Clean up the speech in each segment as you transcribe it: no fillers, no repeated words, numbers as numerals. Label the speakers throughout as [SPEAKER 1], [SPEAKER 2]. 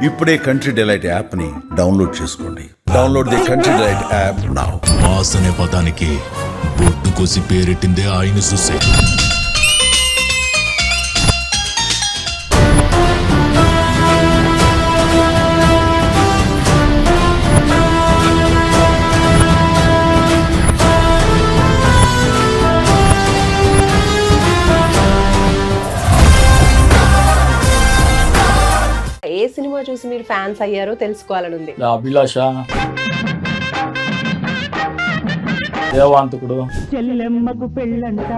[SPEAKER 1] ఇప్పుడే country delight app ని download చేసుకోండి. Download the country delight app now.
[SPEAKER 2] Mass అనే పదానికి బొట్టు కోసి పేరెట్టిందే ఆయన చూసే.
[SPEAKER 3] ఏ సినిమా చూసి మీరు ఫ్యాన్స్ అయ్యారో తెలుసుకోవాలని ఉంది.
[SPEAKER 4] అభిలాష, దేవాంతకుడు,
[SPEAKER 5] చెల్లెమ్మకు పెళ్ళంట,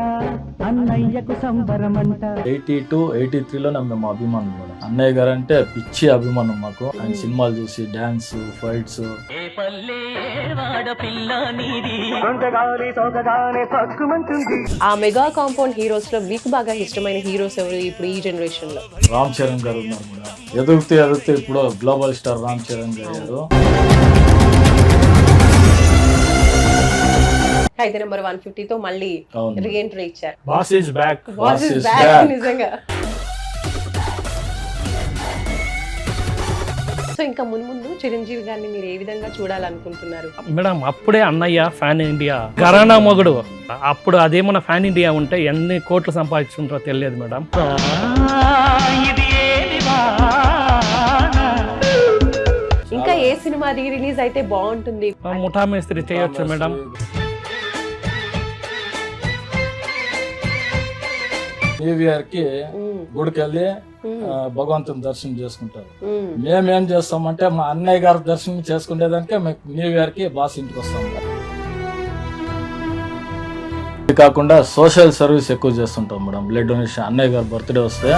[SPEAKER 5] అన్నయ్యకు సంబరమంట.
[SPEAKER 4] 82, 83లో మేము అభిమానులు కూడా. అన్నయ్య గారు అంటే పిచ్చి అభిమానం మాకు. ఆయన సినిమాలు చూసి డాన్స్, ఫైట్స్.
[SPEAKER 3] ఆ మెగా కాంపౌండ్ హీరోస్ లో మీకు బాగా ఇష్టమైన హీరోస్ ఎవరు ఇప్పుడు ఈ జనరేషన్ లో?
[SPEAKER 4] రామ్ చరణ్ గారు ఉన్నారు కూడా. ఎదుగుతూ ఇప్పుడు గ్లోబల్ స్టార్ రామ్ చరణ్ గారు.
[SPEAKER 3] అయితే నెంబర్ 150 తో మళ్ళీ రీఎంట్రీ ఇచ్చారు.
[SPEAKER 6] Boss is back.
[SPEAKER 3] Boss is back. నిజంగా. సో ఇంకా ముందు చిరంజీవి గారిని మీరు ఏ విధంగా చూడాలనుకుంటున్నారు?
[SPEAKER 6] మేడం అప్పుడే అన్నయ్య ఫ్యాన్ ఇండియా, ఘరానా మొగుడు. అప్పుడు అదేమన్నా ఫ్యాన్ ఇండియా ఉంటే ఎన్ని కోట్లు సంపాదించుంటారో తెలియదు మేడం.
[SPEAKER 3] ఇంకా ఏ సినిమా రీ రిలీజ్ అయితే బాగుంటుంది?
[SPEAKER 6] ముఠా మేస్త్రి చేయొచ్చు మేడం.
[SPEAKER 4] న్యూఇయర్ కి గుడికి వెళ్ళి భగవంతుని దర్శనం చేసుకుంటారు. మేమేం చేస్తామంటే మా అన్నయ్య గారి దర్శనం చేసుకునేదానికే న్యూఇయర్ కి బాస్ ఇంటికి వస్తాం. ఇది కాకుండా సోషల్ సర్వీస్ ఎక్కువ చేస్తుంటాం మేడం. Blood donation. అన్నయ్య గారి బర్త్డే వస్తే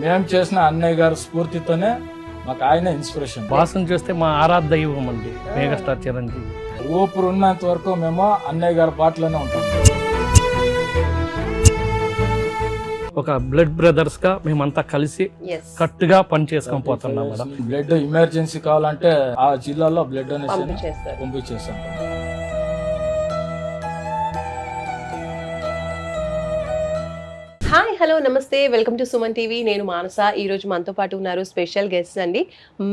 [SPEAKER 4] మేము చేసిన అన్నయ్య గారి స్ఫూర్తితోనే మాకు ఆయన ఇన్స్పిరేషన్.
[SPEAKER 6] బాస్ని చూస్తే మా ఆరాధ దైవం అండి మెగాస్టార్ చిరంజీవి.
[SPEAKER 4] ఊపిరి ఉన్నంత వరకు మేము అన్నయ్య గారి పాటలోనే ఉంటాం.
[SPEAKER 6] ఒక బ్లడ్ బ్రదర్స్ గా మేమంతా కలిసి కట్టుగా పని చేసుకొని పోతున్నాం మేడం.
[SPEAKER 4] బ్లడ్ ఎమర్జెన్సీ కావాలంటే ఆ జిల్లాలో బ్లడ్ డొనేషన్ పంపించేస్తాం.
[SPEAKER 3] హాయ్, హలో, నమస్తే, వెల్కమ్ టు సుమన్ టీవీ. నేను మానస. ఈ రోజు మనతో పాటు ఉన్నారు స్పెషల్ గెస్ట్ అండి.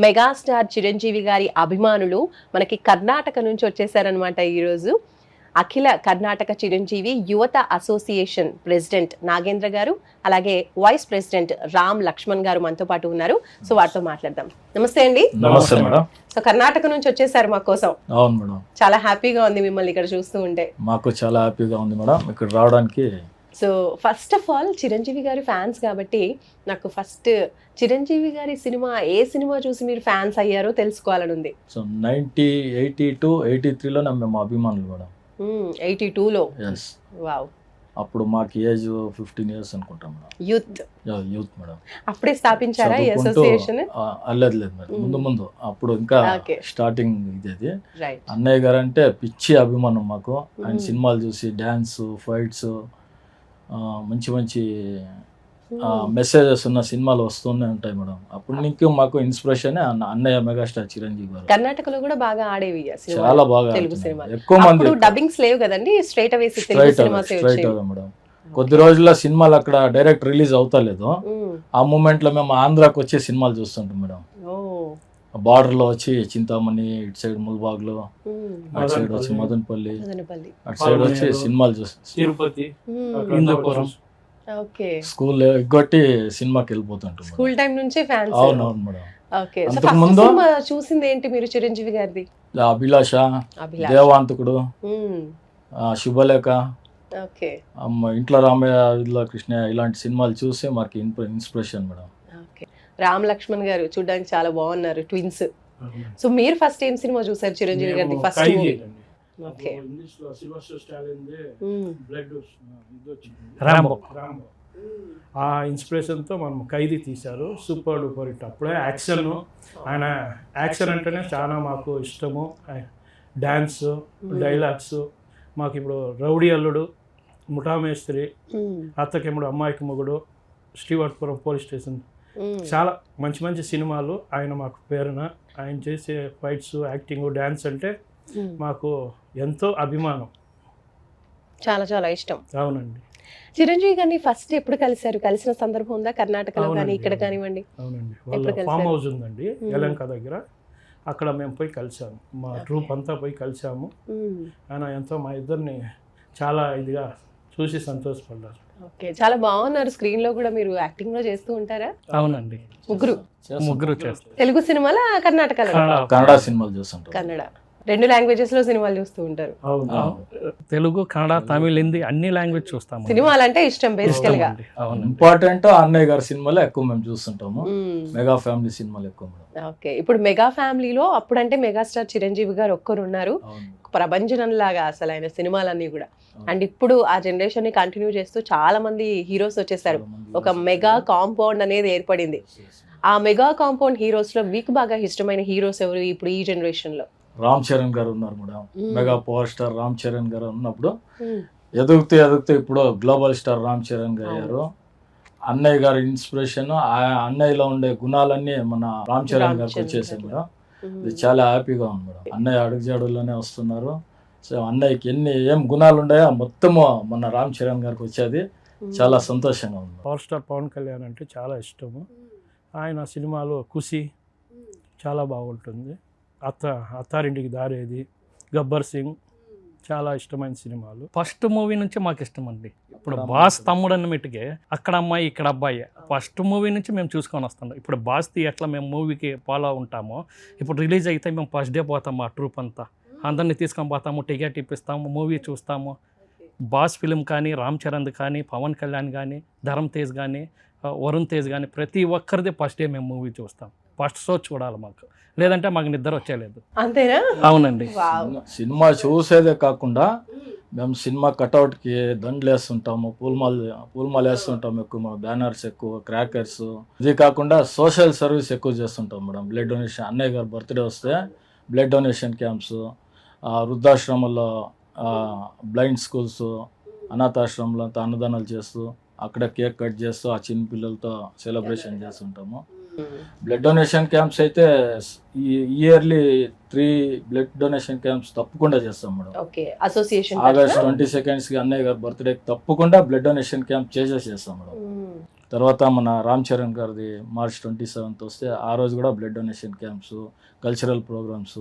[SPEAKER 3] మెగాస్టార్ చిరంజీవి గారి అభిమానులు మనకి కర్ణాటక నుంచి వచ్చేసారనమాట. ఈరోజు అఖిల కర్ణాటక చిరంజీవి యువత అసోసియేషన్ ప్రెసిడెంట్ నాగేంద్ర గారు, అలాగే వైస్ ప్రెసిడెంట్ రామ్ లక్ష్మణ్ గారు మనతో పాటు ఉన్నారు. సో వారితో మాట్లాడదాం. నమస్తే అండి.
[SPEAKER 4] నమస్తే మేడం.
[SPEAKER 3] సో కర్ణాటక నుంచి వచ్చేసారు మా కోసం.
[SPEAKER 4] అవును మేడం.
[SPEAKER 3] చాలా హ్యాపీగా ఉంది మిమ్మల్ని ఇక్కడ చూస్తూ ఉంటే.
[SPEAKER 4] మాకు చాలా హ్యాపీగా ఉంది మేడం ఇక్కడ రావడానికి.
[SPEAKER 3] So first of all Chiranjeevi గారి ఫ్యాన్స్ కాబట్టి నాకు ఫస్ట్ చిరంజీవి గారి సినిమా ఏ సినిమా చూసి మీరు ఫ్యాన్స్ అయ్యారో తెలుసుకోవాలని ఉంది.
[SPEAKER 4] సో 82, 83లో మేము అభిమానులు మేడం.
[SPEAKER 3] 82లో. వావ్.
[SPEAKER 4] అప్పుడు మాకు ఏజ్ 15 years అనుకుంటాం మేడం. Youth madam.
[SPEAKER 3] అప్పుడే స్థాపించారా ఈ అసోసియేషన్?
[SPEAKER 4] లేదు మేడం, ముందు అప్పుడు ఇంకా స్టార్టింగ్ ఇది. అన్నయ్య గారు అంటే పిచ్చి అభిమానం మాకు. ఆయన సినిమాలు చూసి డాన్స్, ఫైట్స్, మంచి మెసేజెస్ ఉన్న సినిమాలు వస్తూనే ఉంటాయి మేడం. అప్పుడు నీకు మాకు ఇన్స్పిరేషన్ అన్నయ్య మెగాస్టార్ చిరంజీవి గారు.
[SPEAKER 3] కర్ణాటకలో కూడా బాగా ఆడేవి
[SPEAKER 4] చాలా బాగా
[SPEAKER 3] తెలుగు సినిమాలు.
[SPEAKER 4] ఎక్కువ మంది
[SPEAKER 3] డబ్బింగ్స్ లేవు కదండి, స్ట్రైట్ అవే
[SPEAKER 4] మేడం. కొద్ది రోజుల్లో సినిమాలు అక్కడ డైరెక్ట్ రిలీజ్ అవుతలేదు. ఆ మూమెంట్ లో మేము ఆంధ్రాకి వచ్చి సినిమాలు చూస్తుంటాం మేడం. బార్డర్ లో వచ్చి చింతామణి, ఇటు సైడ్ ముల్బాగ్ లో, అటు సైడ్ వచ్చి మదనపల్లి, అటు సైడ్ వచ్చి సినిమాలు చూస్తాం.
[SPEAKER 6] తిరుపతి, హిందూపురం.
[SPEAKER 4] స్కూల్ ఎగ్గొట్టి సినిమాకి వెళ్ళిపోతుంటాం.
[SPEAKER 3] స్కూల్ టైం నుంచే ఫ్యాన్స్.
[SPEAKER 4] అవునవును మేడం.
[SPEAKER 3] అంతకుముందు చూసింది ఏంటి మీరు చిరంజీవి గారిది?
[SPEAKER 4] అభిలాష, దేవాంతకుడు, శుభలేఖ, ఇంట్లో రామయ్య, కృష్ణ, ఇలాంటి సినిమాలు చూసి మాకు ఇన్స్పిరేషన్ మేడం.
[SPEAKER 3] రామ్ లక్ష్మణ్ గారు చూడడానికి చాలా బాగున్నారు, ట్విన్స్. సో మీరు ఫస్ట్ ఏం సినిమా చూసారు చిరంజీవి గారిది? ఫస్ట్
[SPEAKER 6] ఆ ఇన్స్పిరేషన్తో మనం ఖైదీ తీశారు. Super duper hit. అప్పుడే యాక్షన్, ఆయన యాక్షన్ అంటేనే చాలా మాకు ఇష్టము. Dance, dialogues. మాకు ఇప్పుడు రౌడీ అల్లుడు, ముఠా మేస్త్రి, అత్తకెముడు, అమ్మాయికి మొగుడు, శ్రీవర్ధపురం పోలీస్ స్టేషన్, చాలా మంచి సినిమాలు ఆయన మాకు ప్రేరణ. ఆయన చేసే ఫైట్స్, యాక్టింగ్, డ్యాన్స్ అంటే మాకు ఎంతో అభిమానం.
[SPEAKER 3] చాలా చాలా ఇష్టం.
[SPEAKER 6] అవునండి.
[SPEAKER 3] చిరంజీవి గారిని ఫస్ట్ ఎప్పుడు కలిశారు? కలిసిన సందర్భం ఉందా కర్ణాటకలో కానీ
[SPEAKER 6] అవునండి,
[SPEAKER 3] ఇక్కడ
[SPEAKER 6] అవును.
[SPEAKER 3] కానివ్వండి?
[SPEAKER 6] అవునండి,
[SPEAKER 3] ఎప్పుడు
[SPEAKER 6] వాళ్ళ
[SPEAKER 3] కలిశారు?
[SPEAKER 6] ఫామ్ హౌస్ ఉందండి యలంక దగ్గర, అక్కడ మేము పోయి కలిసాము, మా ట్రూప్ అంతా పోయి కలిసాము. ఆయన ఎంతో మా ఇద్దరిని చాలా ఇదిగా చూసి సంతోషపడ్డారు.
[SPEAKER 3] ఓకే, చాలా బాగున్నారు. స్క్రీన్ లో కూడా మీరు యాక్టింగ్ లో చేస్తూ ఉంటారా?
[SPEAKER 5] అవునండి, ముగ్గురు చేస్తారు.
[SPEAKER 3] తెలుగు సినిమాల కర్ణాటకలో?
[SPEAKER 4] కన్నడ సినిమాలు చూస్తుంటాం.
[SPEAKER 3] కన్నడ, 2 లాంగ్వేజెస్ లో సినిమాలు చూస్తూ ఉంటారు.
[SPEAKER 6] అవును,
[SPEAKER 5] తెలుగు, కన్నడ, తమిళ్, హిందీ అన్ని లాంగ్వేజ్ చూస్తాము.
[SPEAKER 3] సినిమాలు అంటే ఇష్టం బేసికల్ గా.
[SPEAKER 5] అవునండి.
[SPEAKER 4] ఇంపార్టెంట్ అన్నయ్య గారి సినిమాలే ఎక్కువ మేము చూస్తుంటాము. మెగా ఫ్యామిలీ సినిమాలు ఎక్కువ మేడం.
[SPEAKER 3] ఓకే, ఇప్పుడు మెగా ఫ్యామిలీలో అప్పుడంటే మెగాస్టార్ చిరంజీవి గారు ఒక్కరు ఉన్నారు,
[SPEAKER 4] అవును.
[SPEAKER 3] ప్రభంజనం లాగా అసలు ఆయన సినిమాలన్నీ కూడా. అండ్ ఇప్పుడు ఆ జనరేషన్ ని కంటిన్యూ చేస్తూ చాలా మంది హీరోస్ వచ్చేసారు. ఒక మెగా కాంపౌండ్ అనేది ఏర్పడింది. ఆ మెగా కాంపౌండ్ హీరోస్ లో మీకు బాగా ఇష్టమైన హీరోస్ ఎవరు ఇప్పుడు ఈ జనరేషన్ లో?
[SPEAKER 4] రామ్ చరణ్ గారు ఉన్నారు madam. Mega power star Ram Charan గారు ఉన్నప్పుడు ఎదుగుతూ ఇప్పుడు గ్లోబల్ స్టార్ రామ్ చరణ్ గారు అయ్యారు. అన్నయ్య గారి ఇన్స్పిరేషన్, అన్నయ్యలో ఉండే గుణాలన్నీ మన రామ్ చరణ్ గారికి వచ్చేసాయి మేడం. ఇది చాలా హ్యాపీగా ఉంది మేడం. అన్నయ్య అడుగుజాడుల్లోనే వస్తున్నారు. సో అన్నయ్యకి ఏం గుణాలు ఉన్నాయో మొత్తము మన రామ్ చరణ్ గారికి వచ్చేది చాలా సంతోషంగా ఉంది.
[SPEAKER 6] పవర్ స్టార్ పవన్ కళ్యాణ్ అంటే చాలా ఇష్టము. ఆయన సినిమాలో ఖుషి చాలా బాగుంటుంది, అత్తారింటికి దారేది, గబ్బర్ సింగ్ చాలా ఇష్టమైన సినిమాలు.
[SPEAKER 5] ఫస్ట్ మూవీ నుంచి మాకు ఇష్టం అండి. ఇప్పుడు బాస్ తమ్ముడు అన్నమిటికే అక్కడ అమ్మాయి ఇక్కడ అబ్బాయి ఫస్ట్ మూవీ నుంచి మేము చూసుకొని వస్తాం. ఇప్పుడు బాస్ ఎట్లా మేము మూవీకి ఫాలో ఉంటామో, ఇప్పుడు రిలీజ్ అయితే మేము ఫస్ట్ డే పోతాము, ఆ ట్రూప్ అంతా అందరినీ తీసుకొని పోతాము, టికెట్ ఇప్పిస్తాము, మూవీ చూస్తాము. బాస్ ఫిలిం కానీ, రామ్ చరణ్ కానీ, పవన్ కళ్యాణ్ కానీ, ధరమ్ తేజ్ కానీ, వరుణ్ తేజ్ కానీ ప్రతి ఒక్కరిది ఫస్ట్ డే మేము మూవీ చూస్తాం. ఫస్ట్ షో చూడాలి మాకు, లేదంటే మాకు నిద్ర వచ్చేలేదు.
[SPEAKER 3] అంతేనా?
[SPEAKER 5] అవునండి.
[SPEAKER 4] సినిమా చూసేదే కాకుండా మేము సినిమా కట్అవుట్కి దండలు వేస్తుంటాము, పూలమాలు వేస్తుంటాము, ఎక్కువ బ్యానర్స్, ఎక్కువ క్రాకర్స్. ఇది కాకుండా సోషల్ సర్వీస్ ఎక్కువ చేస్తుంటాం మేడం. బ్లడ్ డొనేషన్, అన్నయ్య గారు బర్త్డే వస్తే బ్లడ్ డొనేషన్ క్యాంప్స్, వృద్ధాశ్రమంలో, బ్లైండ్ స్కూల్స్, అనాథాశ్రమంలో అంతా అన్నదానాలు చేస్తూ అక్కడ కేక్ కట్ చేస్తూ ఆ చిన్న పిల్లలతో సెలబ్రేషన్ చేస్తుంటాము. బ్లడ్ డొనేషన్ క్యాంప్స్ అయితే ఇయర్లీ 3 బ్లడ్ డొనేషన్ క్యాంప్స్ తప్పకుండా చేస్తాం మేడం.
[SPEAKER 3] అసోసియేషన్
[SPEAKER 4] ఆగస్ట్ 22కి అన్నయ్య గారి బర్త్డేకి తప్పకుండా బ్లడ్ డొనేషన్ క్యాంప్ చేస్తాం మేడం. తర్వాత మన రామ్ చరణ్ గారిది మార్చ్ 27 వస్తే ఆ రోజు కూడా blood donation camps, cultural programmes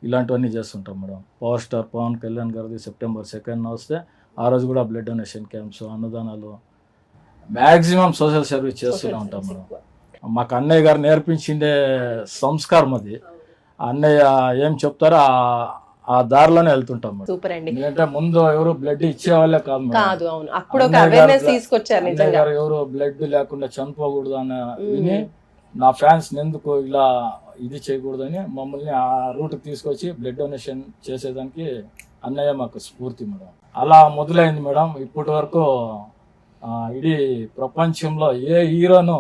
[SPEAKER 4] ఇలాంటివన్నీ చేస్తుంటాం madam. Power star Pawan Kalyan గారిది సెప్టెంబర్ 2 వస్తే ఆ రోజు కూడా బ్లడ్ డొనేషన్ క్యాంప్స్, అన్నదానాలు, మ్యాక్సిమం సోషల్ సర్వీస్ చేస్తూనే ఉంటాం మేడం. మాకు అన్నయ్య గారు నేర్పించిందే సంస్కారం అది. అన్నయ్య ఏం చెప్తారో ఆ దారిలోనే వెళ్తుంటాం మేడం.
[SPEAKER 3] సూపర్ అండి.
[SPEAKER 4] ఎందుకంటే ముందు ఎవరు బ్లడ్ ఇచ్చే వాళ్ళే కాదు.
[SPEAKER 3] అవును, అప్పుడు ఒక అవేర్నెస్ తీసుకొచ్చారు నిజంగా.
[SPEAKER 4] ఎవరు బ్లడ్ లేకుండా చనిపోకూడదు అని విని నా ఫ్యాన్స్ ఎందుకు ఇలా ఇది చేయకూడదని మమ్మల్ని ఆ రూట్కి తీసుకొచ్చి బ్లడ్ డొనేషన్ చేసేదానికి అన్నయ్య మాకు స్ఫూర్తి మేడం. అలా మొదలైంది మేడం. ఇప్పటి వరకు ఇడీ ప్రపంచంలో ఏ హీరోను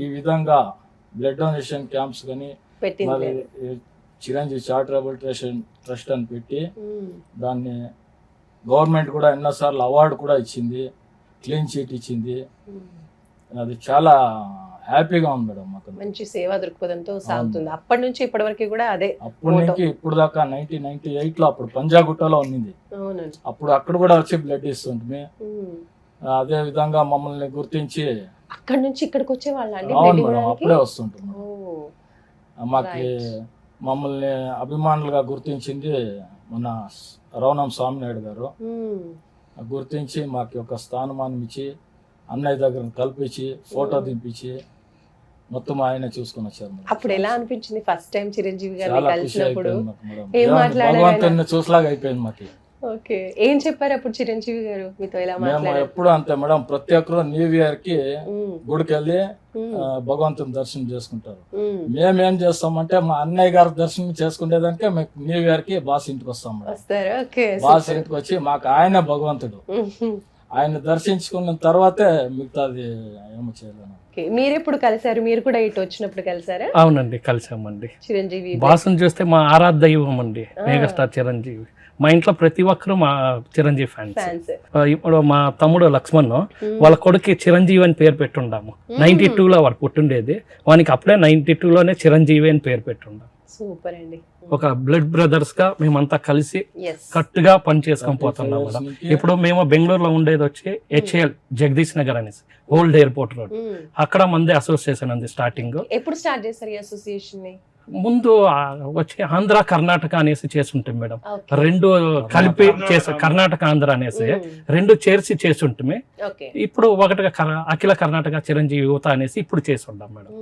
[SPEAKER 4] ఈ విధంగా బ్లడ్ డొనేషన్ క్యాంప్స్ కానీ మరి చిరంజీవి చారిటబుల్ ట్రస్ట్ అని పెట్టి దాన్ని గవర్నమెంట్ కూడా ఎన్నోసార్లు అవార్డు కూడా ఇచ్చింది, క్లీన్ చీట్ ఇచ్చింది. అది చాలా హ్యాపీగా ఉంది మేడం. మాకు
[SPEAKER 3] మంచి సేవా దృక్పథంతో సాగుతుంది. అప్పటి నుంచి ఇప్పటి వరకు కూడా అదే.
[SPEAKER 4] అప్పటి నుంచి ఇప్పుడు దాకా 1998లో అప్పుడు పంజాగుట్టలో ఉన్నింది. అప్పుడు అక్కడ కూడా వచ్చి బ్లడ్ ఇస్తుంటుంది. అదే విధంగా మమ్మల్ని గుర్తించి
[SPEAKER 3] అక్కడ నుంచి ఇక్కడికి వచ్చే వాళ్ళండి.
[SPEAKER 4] అవును మేడం, అప్పుడే వస్తుంటుంది. మాకు మమ్మల్ని అభిమానులుగా గుర్తించింది మన రవణం స్వామినాయుడు గారు. గుర్తించి మాకు ఒక స్థానమానం ఇచ్చి అన్నయ్య దగ్గర కల్పించి ఫోటో దింపించి మొత్తం ఆయన చూసుకొని వచ్చారు.
[SPEAKER 3] అప్పుడు ఎలా అనిపించింది ఫస్ట్ టైం చిరంజీవి గారిని
[SPEAKER 4] చాలా ఖుషి
[SPEAKER 3] కలిసినప్పుడు?
[SPEAKER 4] అయిపోయింది మాకు మేడం. భగవంతుని చూసలాగా అయిపోయింది మాకు.
[SPEAKER 3] ఓకే, ఏం చెప్పారు అప్పుడు చిరంజీవి గారు మీతో? ఎలా
[SPEAKER 4] మేము ఎప్పుడు అంతే మేడం, ప్రతి ఒక్కరు న్యూ ఇయర్ కి గుడికి వెళ్ళి భగవంతుని దర్శనం చేసుకుంటారు. మేమేం చేస్తామంటే మా అన్నయ్య గారి దర్శనం చేసుకునేదానికే మేము న్యూ ఇయర్ కి బాస్ ఇంటికి వస్తాం మేడం. బాస్ ఇంటికి వచ్చి మాకు ఆయన భగవంతుడు. ఆయన దర్శించుకున్న తర్వాతే మిగతాది ఏమో చేయలేను.
[SPEAKER 3] మీరు ఎప్పుడు కలిసారు? మీరు కూడా ఇటు వచ్చినప్పుడు కలిసారా?
[SPEAKER 5] అవునండి, కలిసామండి.
[SPEAKER 3] చిరంజీవి
[SPEAKER 5] బాస్ని చూస్తే మా ఆరాధ దైవం అండి మెగాస్టార్ చిరంజీవి. మా ఇంట్లో ప్రతి ఒక్కరు మా చిరంజీవి ఫ్యాన్స్. ఇప్పుడు మా తమ్ముడు లక్ష్మణ్ వాళ్ళ కొడుకు చిరంజీవి అని పేరు పెట్టుండాము. 92లో వాడు పుట్టుండేది, వానికి అప్పుడే 92లోనే చిరంజీవి అని పేరు పెట్టుండాము.
[SPEAKER 3] సూపర్ అండి.
[SPEAKER 5] ఒక బ్లడ్ బ్రదర్స్ గా మేమంతా కలిసి
[SPEAKER 3] ఎస్.
[SPEAKER 5] కట్టుగా పని చేసుకొని పోతున్నాం మేడం. ఇప్పుడు మేము బెంగళూరులో ఉండేది వచ్చి HAL జగదీష్ నగర్ అనేసి ఓల్డ్ ఎయిర్పోర్ట్ రోడ్, అక్కడ మంది అసోసియేషన్ ఉంది స్టార్టింగ్.
[SPEAKER 3] ఎప్పుడు స్టార్ట్ చేస్తారు ఈ అసోసియేషన్ ని?
[SPEAKER 5] ముందు వచ్చి ఆంధ్ర కర్ణాటక అనేసి చేస్తుంటాం మేడం.
[SPEAKER 3] Okay.
[SPEAKER 5] రెండు కలిపి చేసి కర్ణాటక ఆంధ్ర అనేసి రెండు చేర్చి చేస్తుంటే
[SPEAKER 3] ఓకే.
[SPEAKER 5] ఇప్పుడు ఒకటిగా అఖిల కర్ణాటక చిరంజీవి యువత అనేసి ఇప్పుడు చేసి ఉంటాం మేడం.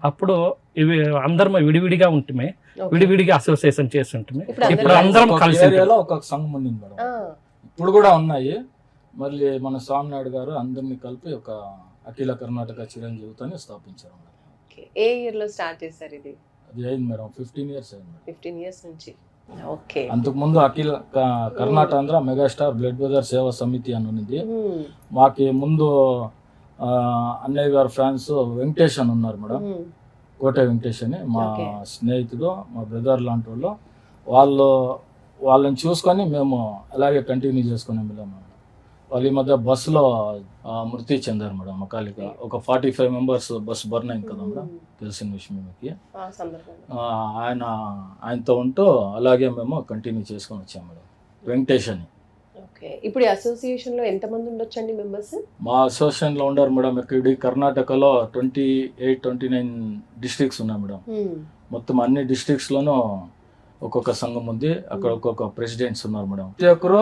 [SPEAKER 5] అప్పుడు ఇవి అందరం విడివిడిగా ఉంటుమే, విడివిడిగా అసోసియేషన్ చేస్తుంటే ఇప్పుడు అందరం కలిసి
[SPEAKER 4] ఏరియాలో ఒక్కొక్క సంఘం ఉంది మేడం. ఇప్పుడు కూడా ఉన్నాయి. మళ్ళీ మన స్వామినాయుడు గారు అందరినీ కలిపి ఒక అఖిల కర్ణాటక చిరంజీవి యువతని స్థాపించారు మేడం.
[SPEAKER 3] ఏ ఇయర్ లో స్టార్ట్ చేస్తారు ఇది?
[SPEAKER 4] అది అయింది మేడం, 15 years అయింది మేడం.
[SPEAKER 3] 15 years నుంచి. ఓకే.
[SPEAKER 4] అంతకు ముందు అఖిల కర్ణాటక మెగాస్టార్ బ్లడ్ బ్రదర్ సేవా సమితి అని ఉంది. మాకి ముందు అన్నయ్య గారు ఫ్యాన్స్ వెంకటేష్ అని ఉన్నారు మేడం. కోట వెంకటేష్ అని మా స్నేహితుడు, మా బ్రదర్ లాంటి వాళ్ళని చూసుకొని మేము అలాగే కంటిన్యూ చేసుకుని వెళ్ళాము. వాళ్ళు ఈ మధ్య బస్సులో మృతి చెందారు మేడం. అకాలిక ఒక 45 members బస్సు బర్న్ అయింది కదా మేడం, తెలిసిన విషయం మీకు. ఆయనతో ఉంటూ అలాగే మేము కంటిన్యూ చేసుకొని వచ్చాము మేడం. వెంకటేష్ అని.
[SPEAKER 3] ఓకే. ఇప్పుడు అసోసియేషన్ లో ఎంత మంది ఉండొచ్చండి మెంబర్స్?
[SPEAKER 4] మా అసోసియేషన్ లో ఉన్నారు మేడం. ఇక్కడ కర్ణాటకలో 28-29 districts ఉన్నాయి మేడం. మొత్తం అన్ని districts లోనూ ఒక్కొక్క సంఘం ఉంది. అక్కడ ఒక్కొక్క ప్రెసిడెంట్స్ ఉన్నారు మేడం. ప్రతి ఒక్కరు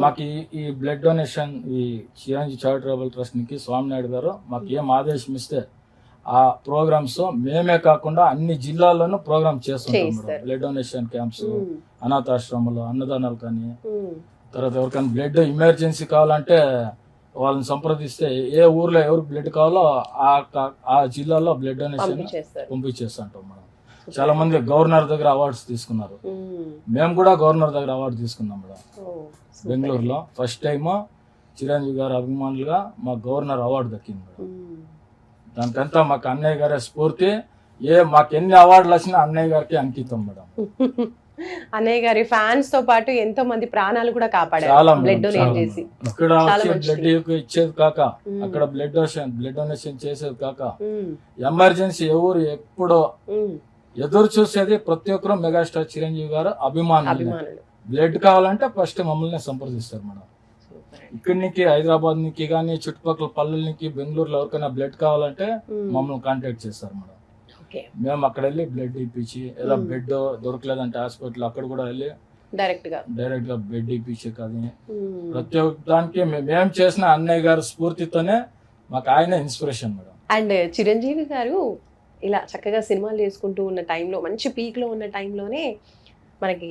[SPEAKER 4] మాకు ఈ బ్లడ్ డొనేషన్ ఈ చిరంజీవి చారిటబుల్ ట్రస్ట్ కి స్వామినాయుడు గారు మాకు ఏం ఆదేశం ఇస్తే ఆ ప్రోగ్రామ్స్ మేమే కాకుండా అన్ని జిల్లాల్లోనూ ప్రోగ్రామ్ చేస్తుంటాం మేడం. బ్లడ్ డొనేషన్ క్యాంప్స్, అనాథాశ్రమాలు, అన్నదానాలు కానీ, తర్వాత ఎవరికైనా బ్లడ్ ఎమర్జెన్సీ కావాలంటే వాళ్ళని సంప్రదిస్తే ఏ ఊర్లో ఎవరికి బ్లడ్ కావాలో ఆ జిల్లాలో బ్లడ్ డొనేషన్ పంపించేస్తుంటాం మేడం. చాలా మంది గవర్నర్ దగ్గర అవార్డ్స్ తీసుకున్నారు. మేము కూడా గవర్నర్ దగ్గర అవార్డు తీసుకున్నాం మేడం. బెంగళూరులో ఫస్ట్ టైం చిరంజీవి గారు అభిమానులుగా మా గవర్నర్ అవార్డు దక్కింది మేడం. దానికంతా మాకు అన్నయ్య గారే స్ఫూర్తి. మాకు ఎన్ని అవార్డులు వచ్చినా అన్నయ్య గారికి అంకితం మేడం.
[SPEAKER 3] అన్నయ్య గారి ఫ్యాన్స్ తో పాటు ఎంతో మంది ప్రాణాలు కూడా కాపాడారు బ్లడ్ డొనేట్ చేసి.
[SPEAKER 4] ఇక్కడ బ్లడ్ ఇచ్చేది కాక, అక్కడ బ్లడ్ డొనేషన్ చేసేది కాక, ఎమర్జెన్సీ ఎవరు ఎప్పుడో ఎదురు చూసేది ప్రతి ఒక్కరు మెగాస్టార్ చిరంజీవి గారు అభిమానులు. బ్లడ్ కావాలంటే ఫస్ట్ మమ్మల్ని సంప్రదిస్తారు మేడం. ఇక్కడి నుంచి హైదరాబాద్ నుంచి కానీ చుట్టుపక్కల పల్లెల నుంచి బెంగళూరులో ఎవరికైనా బ్లడ్ కావాలంటే మమ్మల్ని కాంటాక్ట్ చేస్తారు మేడం. మేము అక్కడ వెళ్ళి బ్లడ్ ఇప్పించి, ఏదో బ్లడ్ దొరకలేదంటే హాస్పిటల్ అక్కడ కూడా వెళ్ళి డైరెక్ట్ గా బ్లడ్ ఇప్పించి. కానీ ప్రతి ఒక్క దానికి మేము చేసిన అన్నయ్య గారి స్ఫూర్తితోనే మాకు ఆయన ఇన్స్పిరేషన్ మేడం.
[SPEAKER 3] అండ్ చిరంజీవి గారు ఇలా చక్కగా సినిమాలు చేసుకుంటూ ఉన్న టైంలో, మంచి పీక్ లో ఉన్న టైంలోనే మనకి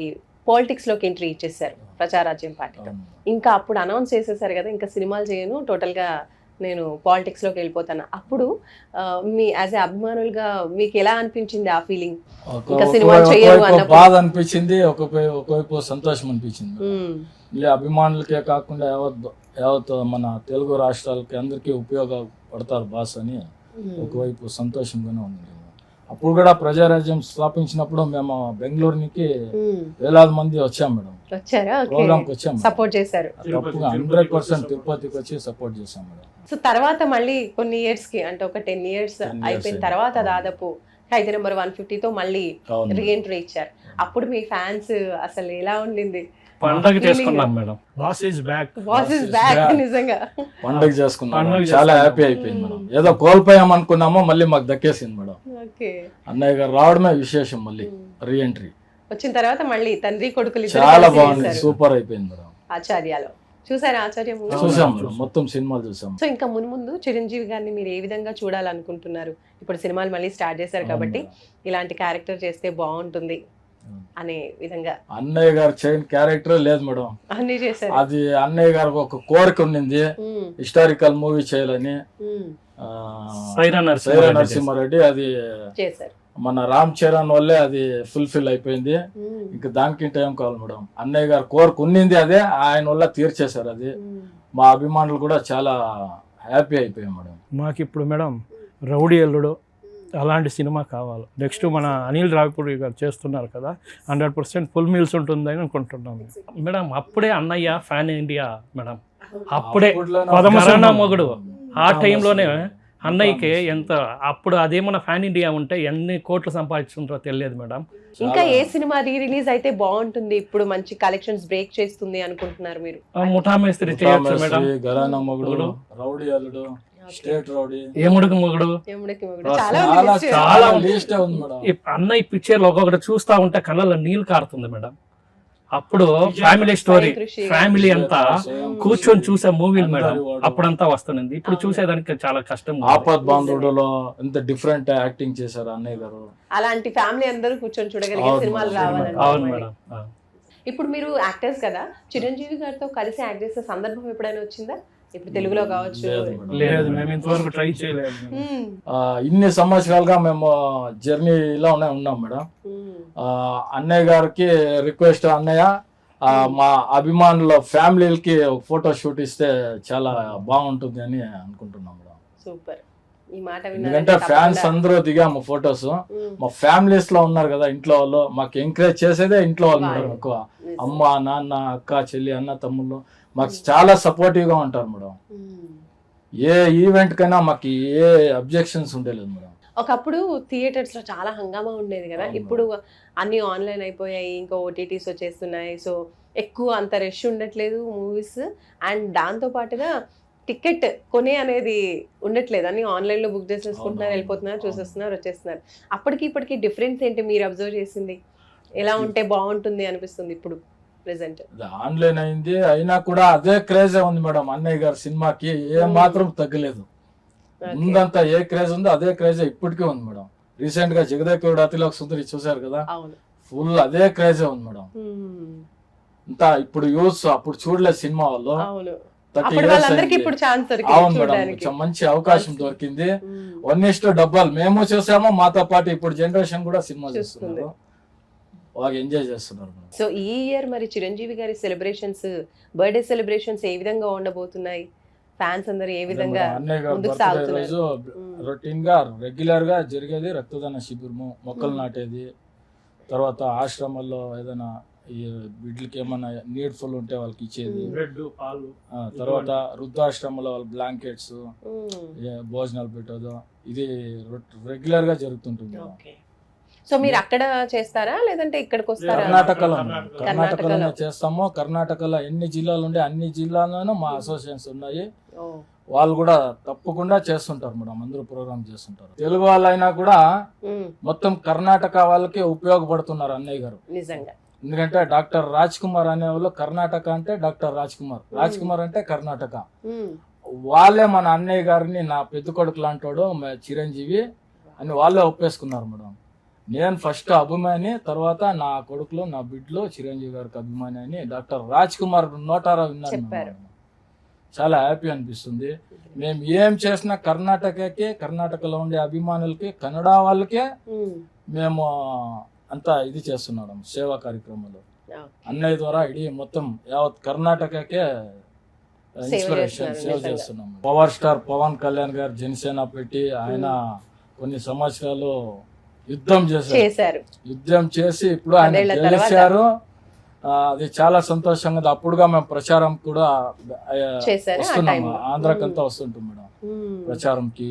[SPEAKER 3] పాలిటిక్స్ లోకి ఎంట్రీ ఇచ్చేసారు ప్రజారాజ్యం పార్టీతో. ఇంకా అప్పుడు అనౌన్స్ చేసేసారు కదా, ఇంకా సినిమాలు చేయను, టోటల్ గా నేను పాలిటిక్స్ లోకి వెళ్ళిపోతాను. అప్పుడు మీ యాజ్ ఏ అభిమానులుగా మీకు ఎలా అనిపించింది ఆ ఫీలింగ్? ఇంకా సినిమాలు చేయరు అన్నప్పుడు
[SPEAKER 4] బాధ అనిపించింది, ఒకవైపు సంతోషం అనిపించింది. అభిమానులకే కాకుండా యావత్ మన తెలుగు రాష్ట్రాలకి అందరికీ ఉపయోగపడతారు బాస్ అని ఒకవైపు సంతోషంగానే ఉంది. అప్పుడు కూడా ప్రజారాజ్యం స్థాపించినప్పుడు మేము బెంగళూరుకి వేలాది మంది వచ్చాం మేడం. ప్రోగ్రామ్ కి వచ్చాం,
[SPEAKER 3] సపోర్ట్ చేశారు.
[SPEAKER 4] 100% తిరుపతికి వచ్చి సపోర్ట్ చేశాం మేడం.
[SPEAKER 3] సో తర్వాత మళ్ళీ కొన్ని ఇయర్స్ కి, అంటే ఒక 10 years అయిపోయిన తర్వాత దాదాపు ఖైదీ నెంబర్ 150తో మళ్ళీ రీఎంట్రీ ఇచ్చారు. అప్పుడు మీ ఫ్యాన్స్ అసలు ఎలా ఉండింది?
[SPEAKER 5] పండగ చేసుకున్నాం మేడం.
[SPEAKER 6] Boss is back.
[SPEAKER 3] నిజంగా
[SPEAKER 4] పండగ చేసుకున్నాం, చాలా హ్యాపీ అయిపోయింది మేడం. ఏదో కోల్పోయాం అనుకున్నామో మళ్ళీ మాకు దక్కేసింది మేడం. అన్నయ్య గారు రావడమే విశేషం. మళ్ళీ రీఎంట్రీ
[SPEAKER 3] వచ్చిన తర్వాత మళ్ళీ తండ్రి కొడుకులు
[SPEAKER 4] చాలా బాగుంది, సూపర్ అయిపోయింది మేడం.
[SPEAKER 3] ఆచార్యాలో చూసారా? ఆచార్య
[SPEAKER 4] చూసాం మేడం, మొత్తం సినిమాలు చూసాం.
[SPEAKER 3] సో ఇంకా ముందు చిరంజీవి గారిని మీరు ఏ విధంగా చూడాలనుకుంటున్నారు? ఇప్పుడు సినిమాలు మళ్ళీ స్టార్ట్ చేశారు కాబట్టి ఇలాంటి క్యారెక్టర్ చేస్తే బాగుంటుంది అనే విధంగా.
[SPEAKER 4] అన్నయ్య గారు చేయని క్యారెక్టర్ లేదు మేడం,
[SPEAKER 3] అన్ని చేశారు.
[SPEAKER 4] అది అన్నయ్య గారికి ఒక కోరిక ఉండింది, హిస్టారికల్ మూవీ చేయాలని.
[SPEAKER 5] సైరా
[SPEAKER 4] నరసింహారెడ్డి అది చేశారు. మన రామ్ చరణ్ వల్లే అది ఫుల్ఫిల్ అయిపోయింది. ఇంకా దానికి టైం కావాలి మేడం. అన్నయ్య గారు కోరిక ఉన్నింది, అదే ఆయన వల్ల తీర్చేశారు. అది మా అభిమానులు కూడా చాలా హ్యాపీ అయిపోయాం మేడం.
[SPEAKER 6] మాకు ఇప్పుడు మేడం రౌడీ అల్లుడు అలాంటి సినిమా కావాలి. నెక్స్ట్ మన అనిల్ రావిపూడి గారు చేస్తున్నారు కదా, 100% ఫుల్ మీల్స్ ఉంటుందని అనుకుంటున్నాం
[SPEAKER 5] మేడం. అప్పుడే అన్నయ్య ఫ్యాన్ ఇండియా మేడం. అప్పుడే కరోనా మొగుడు ఆ టైంలోనే అన్నయ్యకి ఎంత అప్పుడు అదేమన్నా ఫ్యాన్ ఇండియా ఉంటే ఎన్ని కోట్లు సంపాదించుకుంటారో తెలియదు మేడం.
[SPEAKER 3] ఇంకా ఏ సినిమా రిలీజ్ అయితే బాగుంటుంది ఇప్పుడు మంచి కలెక్షన్స్ బ్రేక్ చేస్తుంది అనుకుంటున్నారు మీరు?
[SPEAKER 5] ముఠా మేస్త్రి చేయొచ్చు మేడం,
[SPEAKER 4] గరానా మొగుడు, రౌడీ అల్లుడు, స్టేట్ రౌడీ,
[SPEAKER 5] ఏముడుకు మొగుడు,
[SPEAKER 3] ఎముడికి మొగుడు, చాలా
[SPEAKER 4] చాలా
[SPEAKER 3] ఉంది list.
[SPEAKER 4] చాలా లిస్ట్ ఉంది మేడం.
[SPEAKER 5] ఈ అన్నయ్య పిక్చర్లు ఒక్కొక్కటి చూస్తా ఉంటే కళ్ళలో నీళ్ళు కారుతుంది మేడం. అప్పుడు ఫ్యామిలీ స్టోరీ, ఫ్యామిలీ అంతా కూర్చొని చూసే మూవీలు మేడం అప్పుడంతా వస్తుంది. ఇప్పుడు చూసేదానికి చాలా కష్టం.
[SPEAKER 4] ఆపద్ బాంధవుడులో ఎంత డిఫరెంట్ యాక్టింగ్ చేశారు అన్నయ్య గారు.
[SPEAKER 3] అలాంటి ఫ్యామిలీ అందరూ కూర్చొని చూడగలిగే సినిమాలు
[SPEAKER 5] అవును
[SPEAKER 3] రావాలండి.
[SPEAKER 5] మేడం.
[SPEAKER 3] ఇప్పుడు మీరు యాక్టర్స్ కదా, చిరంజీవి గారితో కలిసి యాక్ట్ చేసే సందర్భం ఎప్పుడైనా వచ్చిందా? ఇప్పుడు తెలుగులో కావచ్చు.
[SPEAKER 6] లేదు, మేము ఇంతవరకు ట్రై చేయలేదు.
[SPEAKER 4] ఇన్ని సంవత్సరాలుగా మేము జర్నీలో ఉన్నాం మేడం. అన్నయ్య గారికి రిక్వెస్ట్, అన్నయ్య మా అభిమానుల ఫ్యామిలీలకి ఒక ఫోటో షూట్ ఇస్తే చాలా బాగుంటుంది అని అనుకుంటున్నాం మేడం.
[SPEAKER 3] సూపర్, ఈ మాట
[SPEAKER 4] ఎందుకంటే ఫ్యాన్స్ అందరూ దిగాము ఫొటోస్. మా ఫ్యామిలీస్ లో ఉన్నారు కదా ఇంట్లో వాళ్ళు, మాకు ఎంకరేజ్ చేసేదే ఇంట్లో వాళ్ళు మేడం ఎక్కువ. అమ్మ, నాన్న, అక్క, చెల్లి, అన్న, తమ్ముళ్ళు మాకు చాలా సపోర్టివ్ గా ఉంటారు మేడం. ఏ ఈవెంట్ కైనా మాకు ఏ అబ్జెక్షన్స్ ఉండలేదు మేడం.
[SPEAKER 3] ఒకప్పుడు థియేటర్స్ లో చాలా హంగామా ఉండేది కదా, ఇప్పుడు అన్ని ఆన్లైన్ అయిపోయాయి, ఇంకా ఓటీటీస్ వచ్చేస్తున్నాయి. సో ఎక్కువ అంత రష్ ఉండట్లేదు మూవీస్. అండ్ దాంతో పాటుగా టికెట్ కొనే అనేది ఉండట్లేదు, అన్ని ఆన్లైన్ లో బుక్ చేసేసుకుంటున్నారు, వెళ్ళిపోతున్నారు, చూసేస్తున్నారు, వచ్చేస్తున్నారు. అప్పటికి ఇప్పటికి డిఫరెన్స్ ఏంటి మీరు అబ్జర్వ్ చేసింది? ఎలా ఉంటే బాగుంటుంది అనిపిస్తుంది ఇప్పుడు ప్రెసెంట్?
[SPEAKER 4] ఆన్లైన్ అయింది అయినా కూడా అదే క్రేజ్ ఉంది మేడం. అన్నయ్య గారి సినిమాకి ఏ మాత్రం తగ్గలేదు. ముందంతా ఏ క్రేజ్ ఉందో అదే క్రేజ్ ఇప్పటికీ ఉంది మేడం. రీసెంట్ గా జగదేకుడు అతిలోక సుందరి చూసారు కదా, ఫుల్ అదే క్రేజ్ ఉంది మేడం. అంతా ఇప్పుడు యూస్ అప్పుడు చూడలేదు సినిమా వాళ్ళు. 30 years అయింది. అవును మేడం, మంచి అవకాశం దొరికింది. 1:70 మేము చూసాము, మాతో పాటు ఇప్పుడు జనరేషన్ కూడా సినిమా చూస్తున్నారు, బాగా ఎంజాయ్ చేస్తున్నారు.
[SPEAKER 3] సో ఈ ఇయర్ మరి చిరంజీవి గారి సెలబ్రేషన్స్, బర్త్డే సెలబ్రేషన్స్ ఏ విధంగా ఉండబోతున్నాయి? ఫ్యాన్స్ అందరూ ఏ విధంగా ముందుకు సాగుతున్నారు?
[SPEAKER 4] రొటీన్ గా రెగ్యులర్ గా జరిగేది రక్తదాన శిబిరము, మొక్కలు నాటేది, తర్వాత ఆశ్రమాల్లో ఏదైనా ఈ బిడ్లకి ఏమన్నా నీడ్ఫుల్ ఉంటే వాళ్ళకి ఇచ్చేది,
[SPEAKER 6] బ్రెడ్, పాలు,
[SPEAKER 4] తర్వాత వృద్ధాశ్రమంలో వాళ్ళ బ్లాంకెట్స్, భోజనాలు పెట్టేది, ఇది రెగ్యులర్ గా జరుగుతుంటుంది.
[SPEAKER 3] సో మీరు అక్కడ చేస్తారా లేదంటే ఇక్కడికి వస్తారా?
[SPEAKER 4] కర్ణాటకలో చేస్తాము. కర్ణాటకలో ఎన్ని జిల్లాలు ఉండే అన్ని జిల్లాల్లోనూ మా అసోసియేషన్స్ ఉన్నాయి, వాళ్ళు కూడా తప్పకుండా చేస్తుంటారు మేడం. అందరూ ప్రోగ్రామ్ చేస్తుంటారు. తెలుగు వాళ్ళైనా కూడా మొత్తం కర్ణాటక వాళ్ళకి ఉపయోగపడుతున్నారు అన్నయ్య గారు నిజంగా. ఎందుకంటే డాక్టర్ రాజ్ కుమార్ అనే వాళ్ళు కర్ణాటక అంటే డాక్టర్ రాజ్ కుమార్, రాజ్ కుమార్ అంటే కర్ణాటక. వాళ్ళే మన అన్నయ్య గారిని నా పెద్ద కొడుకు లాంటోడు చిరంజీవి అని వాళ్ళే ఒప్పేసుకున్నారు మేడం. నేను ఫస్ట్ అభిమాని, తర్వాత నా కొడుకులో నా బిడ్డలో చిరంజీవి గారికి అభిమాని అని డాక్టర్ రాజ్ కుమార్ నోటారా విన్నాను. చాలా హ్యాపీ అనిపిస్తుంది. మేము ఏం చేసినా కర్ణాటకకే, కర్ణాటకలో ఉండే అభిమానులకి, కన్నడ వాళ్ళకే మేము అంతా ఇది చేస్తున్నాం సేవా కార్యక్రమాలు. అన్నయ్య ద్వారా ఇడీ మొత్తం యావత్ కర్ణాటకకే ఇన్స్పిరేషన్ సేవ చేస్తున్నాం. పవర్ స్టార్ పవన్ కళ్యాణ్ గారు జనసేన పెట్టి ఆయన కొన్ని సంవత్సరాలు యుద్ధం చేశారు. యుద్ధం చేసి ఇప్పుడు ఆయన గెలిచారు. అది చాలా సంతోషంగా ఉంది. అప్పుడుగా మేము ప్రచారం కూడా వస్తున్నాము, ఆంధ్రాకంతా వస్తుంటాం మేడం ప్రచారంకి.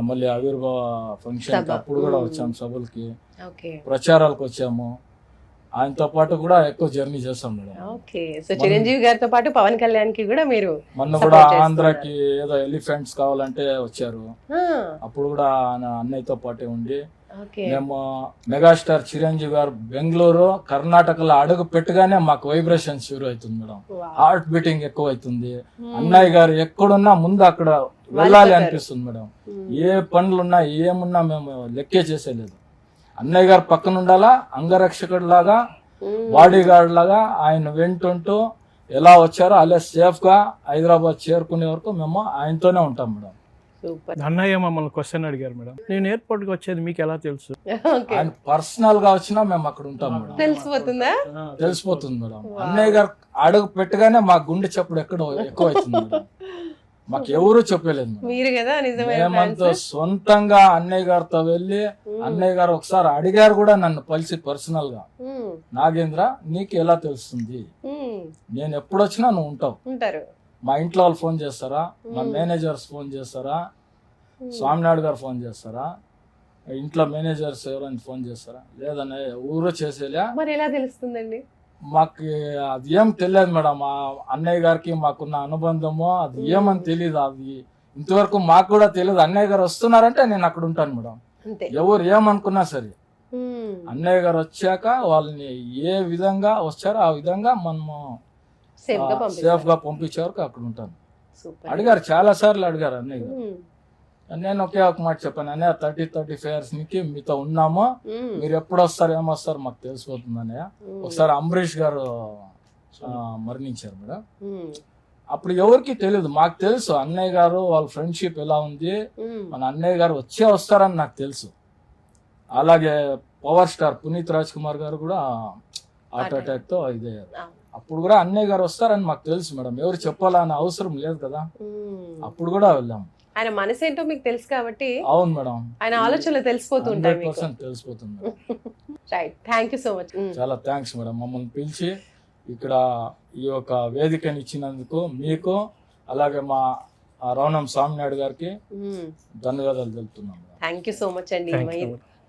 [SPEAKER 4] మళ్ళీ ఆవిర్భావ ఫంక్షన్ అప్పుడు కూడా వచ్చాము, సభలకి, ప్రచారాలకు వచ్చాము. ఆయనతో పాటు కూడా ఎక్కువ జర్నీ చేస్తాం మేడం.
[SPEAKER 3] చిరంజీవి గారితో పాటు పవన్ కళ్యాణ్ కి కూడా మీరు
[SPEAKER 4] మొన్న కూడా ఆంధ్రాకి ఏదో ఎలిఫెంట్స్ కావాలంటే వచ్చారు, అప్పుడు కూడా అన్నయ్యతో పాటే ఉండి. మేము మెగాస్టార్ చిరంజీవి గారు బెంగళూరు, కర్ణాటకలో అడుగు పెట్టగానే మాకు వైబ్రేషన్ షురూ అవుతుంది మేడం. హార్ట్ బీటింగ్ ఎక్కువ అవుతుంది. అన్నయ్య గారు ఎక్కడున్నా ముందు అక్కడ వెళ్ళాలి అనిపిస్తుంది మేడం. ఏ పనులున్నా ఏమున్నా మేము లెక్కే చేసేలేదు. అన్నయ్య గారు పక్కన ఉండాలా, అంగరక్షకుడు లాగా, బాడీ గార్డ్ లాగా ఆయన వెంటుంటూ ఎలా వచ్చారో అలా సేఫ్ గా హైదరాబాద్ చేరుకునే వరకు మేము ఆయనతోనే ఉంటాం మేడం.
[SPEAKER 6] అన్నయ్య మమ్మల్ని క్వశ్చన్ అడిగారు మేడం, నేను ఎయిర్పోర్ట్ కి వచ్చేది మీకు ఎలా తెలుసు?
[SPEAKER 4] ఆయన పర్సనల్ గా వచ్చినా మేము అక్కడ ఉంటాం మేడం. తెలిసిపోతుంది మేడం. అన్నయ్య గారు అడుగు పెట్టగానే మా గుండె చప్పుడు ఎక్కువ అవుతుంది మేడం. మాకు ఎవరు చెప్పలేదు మేమంతా సొంతంగా అన్నయ్య గారితో వెళ్ళి, అన్నయ్య గారు ఒకసారి అడిగారు కూడా నన్ను కలిసి పర్సనల్ గా, నాగేంద్ర నీకు ఎలా తెలుస్తుంది, నేను ఎప్పుడొచ్చినా నువ్వు ఉంటావు, మా ఇంట్లో వాళ్ళు ఫోన్ చేస్తారా, మా మేనేజర్స్ ఫోన్ చేస్తారా, స్వామినాయుడు గారు ఫోన్ చేస్తారా, ఇంట్లో మేనేజర్స్ ఎవరైనా ఫోన్ చేస్తారా, లేదనే ఊరు చేసేలే.
[SPEAKER 3] మరి ఎలా తెలుస్తుందండి?
[SPEAKER 4] మాకు అది ఏం తెలియదు మేడం. ఆ అన్నయ్య గారికి మాకున్న అనుబంధము అది ఏమని తెలియదు. అది ఇంతవరకు మాకు కూడా తెలియదు. అన్నయ్య గారు వస్తున్నారంటే నేను అక్కడ ఉంటాను మేడం.
[SPEAKER 3] అంతే.
[SPEAKER 4] ఎవరు ఏమనుకున్నా సరే అన్నయ్య గారు వచ్చాక వాళ్ళని ఏ విధంగా వచ్చారో ఆ విధంగా మనము సేఫ్ గా పంపించే వరకు అక్కడ ఉంటాను. అడిగారు, చాలా సార్లు అడిగారు అన్నయ్య గారు. నేను ఒకే ఒక మాట చెప్పాను, అన్నయ్య 30-35 years నుంచి మీతో ఉన్నాము, మీరు ఎప్పుడు వస్తారు ఏమొస్తారు మాకు తెలిసిపోతుంది అన్నయ్య. ఒకసారి అంబరీష్ గారు మరణించారు మేడం. అప్పుడు ఎవరికి తెలియదు, మాకు తెలుసు అన్నయ్య గారు వాళ్ళ ఫ్రెండ్షిప్ ఎలా ఉంది, మన అన్నయ్య గారు వస్తారని నాకు తెలుసు. అలాగే పవర్ స్టార్ పునీత్ రాజ్ కుమార్ గారు కూడా హార్ట్ అటాక్ తో ఇదయ్యారు. అప్పుడు కూడా అన్నయ్య గారు వస్తారని మాకు తెలుసు మేడం. ఎవరు చెప్పాలన్న అవసరం లేదు కదా. అప్పుడు కూడా వెళ్ళాము.
[SPEAKER 3] ఆయన మనసు ఏంటో మీకు తెలుసు కాబట్టి.
[SPEAKER 4] అవును మేడం,
[SPEAKER 3] ఆయన ఆలోచనలు తెలిసిపోతుంటాయి.
[SPEAKER 4] 100% తెలిసిపోతుంది.
[SPEAKER 3] Right, thank you so much.
[SPEAKER 4] చాలా థ్యాంక్స్ మేడం, మమ్మల్ని పిలిచి ఇక్కడ ఈ యొక్క వేదికని ఇచ్చినందుకు మీకు, అలాగే మా రవణం స్వామినాయుడు గారికి ధన్యవాదాలు తెలుపుతున్నాం.
[SPEAKER 3] థ్యాంక్ యూ సో మచ్ అండి.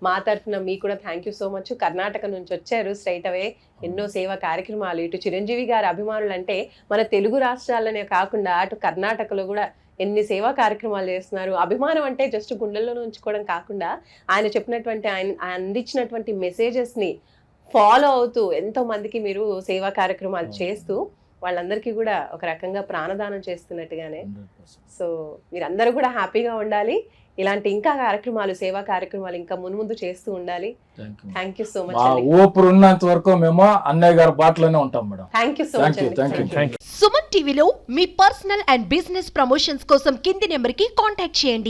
[SPEAKER 3] మా తరఫున మీకు కూడా thank you so much. Karnataka నుంచి వచ్చారు స్ట్రైట్ అవే, ఎన్నో సేవా కార్యక్రమాలు. ఇటు చిరంజీవి గారి అభిమానులు అంటే మన తెలుగు రాష్ట్రాలనే కాకుండా అటు కర్ణాటకలో కూడా ఎన్ని సేవా కార్యక్రమాలు చేస్తున్నారు. అభిమానం అంటే జస్ట్ గుండెల్లో ఉంచుకోవడం కాకుండా ఆయన చెప్పినటువంటి ఆయన అందించినటువంటి మెసేజెస్ని ఫాలో అవుతూ ఎంతో మందికి మీరు సేవా కార్యక్రమాలు చేస్తూ వాళ్ళందరికీ కూడా ఒక రకంగా ప్రాణదానం చేస్తున్నట్టుగానే. సో మీరందరూ కూడా హ్యాపీగా ఉండాలి. ఇలాంటి ఇంకా కార్యక్రమాలు, సేవా కార్యక్రమాలు ఇంకా మున్ముందు చేస్తూ ఉండాలి. Thank you so much.
[SPEAKER 4] ఊపిరి ఉన్నంత వరకు మేము అన్నయ్య గారి బాటలోనే ఉంటాం madam.
[SPEAKER 3] Thank you so much.
[SPEAKER 7] Suman టీవీలో మీ పర్సనల్ అండ్ బిజినెస్ ప్రమోషన్స్ కోసం కింది నెంబర్కి కాంటాక్ట్ చేయండి.